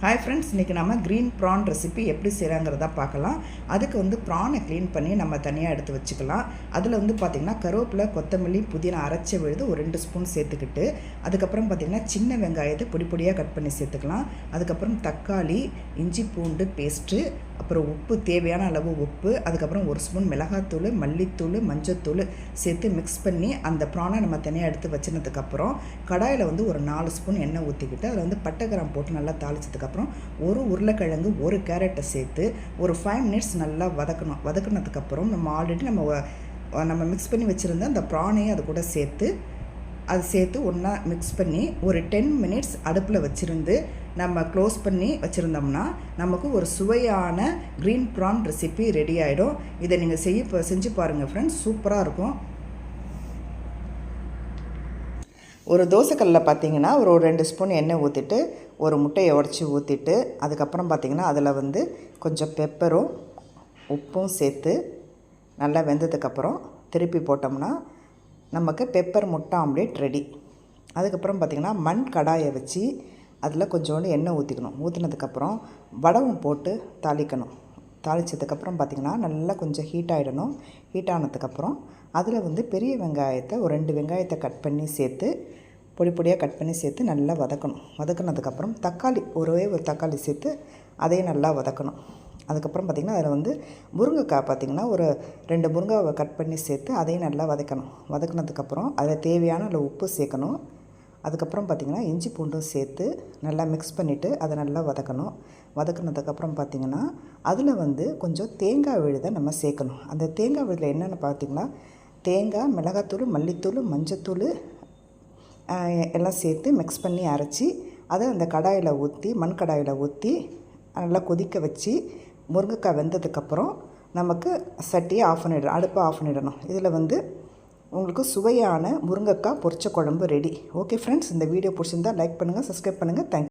Hi friends, இன்றைக்கி நம்ம green PRAN recipe எப்படி செய்கிறாங்கிறத பார்க்கலாம். அதுக்கு வந்து ப்ரானை க்ளீன் பண்ணி நம்ம தனியாக எடுத்து வச்சுக்கலாம். அதில் வந்து பார்த்திங்கன்னா கருவேப்பிலை, கொத்தமல்லி, புதினா அரைச்ச விழுது ஒரு 2 ஸ்பூன் சேர்த்துக்கிட்டு, அதுக்கப்புறம் பார்த்திங்கன்னா சின்ன வெங்காயத்தை பொடி பொடியாக கட் பண்ணி சேர்த்துக்கலாம். அதுக்கப்புறம் தக்காளி, இஞ்சி பூண்டு பேஸ்ட்டு, அப்புறம் உப்பு, தேவையான அளவு உப்பு, அதுக்கப்புறம் 1 ஸ்பூன் மிளகாத்தூள், மல்லித்தூள், மஞ்சத்தூள் சேர்த்து மிக்ஸ் பண்ணி அந்த ப்ரானை நம்ம தனியாக எடுத்து வச்சினதுக்கப்புறம் கடாயில் வந்து ஒரு 4 ஸ்பூன் எண்ணெய் ஊற்றிக்கிட்டு அதில் வந்து பட்டை கிராம்பு போட்டு நல்லா தாளிச்சதுக்கப்புறம் ஒரு உருளைக்கிழங்கு, ஒரு கேரட்டை சேர்த்து ஒரு 5 மினிட்ஸ் நல்லா வதக்கினதுக்கப்புறம் நம்ம ஆல்ரெடி நம்ம மிக்ஸ் பண்ணி வச்சுருந்த அந்த ப்ரானையும் அது கூட சேர்த்து ஒன்றா மிக்ஸ் பண்ணி ஒரு 10 மினிட்ஸ் அடுப்பில் வச்சுருந்து நம்ம க்ளோஸ் பண்ணி வச்சுருந்தோம்னா நமக்கு ஒரு சுவையான க்ரீன் ப்ரான் ரெசிபி ரெடி ஆகிடும். இதை நீங்கள் செஞ்சு பாருங்கள் ஃப்ரெண்ட்ஸ், சூப்பராக இருக்கும். ஒரு தோசைக்கல்லில் பார்த்தீங்கன்னா ஒரு 2 ஸ்பூன் எண்ணெய் ஊற்றிட்டு ஒரு முட்டையை உடச்சி ஊற்றிட்டு அதுக்கப்புறம் பார்த்திங்கன்னா அதில் வந்து கொஞ்சம் பெப்பரும் உப்பும் சேர்த்து நல்லா வெந்ததுக்கப்புறம் திருப்பி போட்டோம்னா நமக்கு பெப்பர் முட்டை ஆம்லேட் ரெடி. அதுக்கப்புறம் பார்த்திங்கன்னா மண் கடாயை வச்சு அதில் கொஞ்சோண்டு எண்ணெய் ஊற்றினதுக்கப்புறம் வடகம் போட்டு தாளித்ததுக்கப்புறம் பார்த்திங்கன்னா நல்லா கொஞ்சம் ஹீட் ஆனதுக்கப்புறம் அதில் வந்து பெரிய வெங்காயத்தை ஒரு 2 வெங்காயத்தை கட் பண்ணி சேர்த்து பொடி பொடியாக கட் பண்ணி சேர்த்து நல்லா வதக்கினதுக்கப்புறம் ஒரே ஒரு தக்காளி சேர்த்து அதையும் நல்லா வதக்கணும். அதுக்கப்புறம் பார்த்திங்கன்னா அதில் வந்து முருங்கைக்காய் பார்த்திங்கன்னா ஒரு 2 முருங்காவை கட் பண்ணி சேர்த்து அதையும் நல்லா வதக்கினதுக்கப்புறம் அதில் தேவையான அளவு உப்பு சேர்க்கணும். அதுக்கப்புறம் பார்த்திங்கன்னா இஞ்சி பூண்டும் சேர்த்து நல்லா மிக்ஸ் பண்ணிவிட்டு அதை நல்லா வதக்கினதுக்கப்புறம் பார்த்திங்கன்னா அதில் வந்து கொஞ்சம் தேங்காய் விழுதை நம்ம சேர்க்கணும். அந்த தேங்காய் விழுதில் என்னென்னு பார்த்திங்கன்னா தேங்காய், மிளகாத்தூள், மல்லித்தூள், மஞ்சத்தூள் எல்லாம் சேர்த்து மிக்ஸ் பண்ணி அரைச்சி அதை அந்த மண் கடாயில் ஊற்றி நல்லா கொதிக்க வச்சு முருங்கைக்காய் வெந்ததுக்கப்புறம் நமக்கு அடுப்பை ஆஃப் பண்ணிடணும். இதில் வந்து உங்களுக்கு சுவையான முருங்கைக்காய் பொரிச்ச குழம்பு ரெடி. ஓகே ஃப்ரெண்ட்ஸ், இந்த வீடியோ பிடிச்சிருந்தால் லைக் பண்ணுங்கள், சப்ஸ்கிரைப் பண்ணுங்கள். தேங்க்யூ.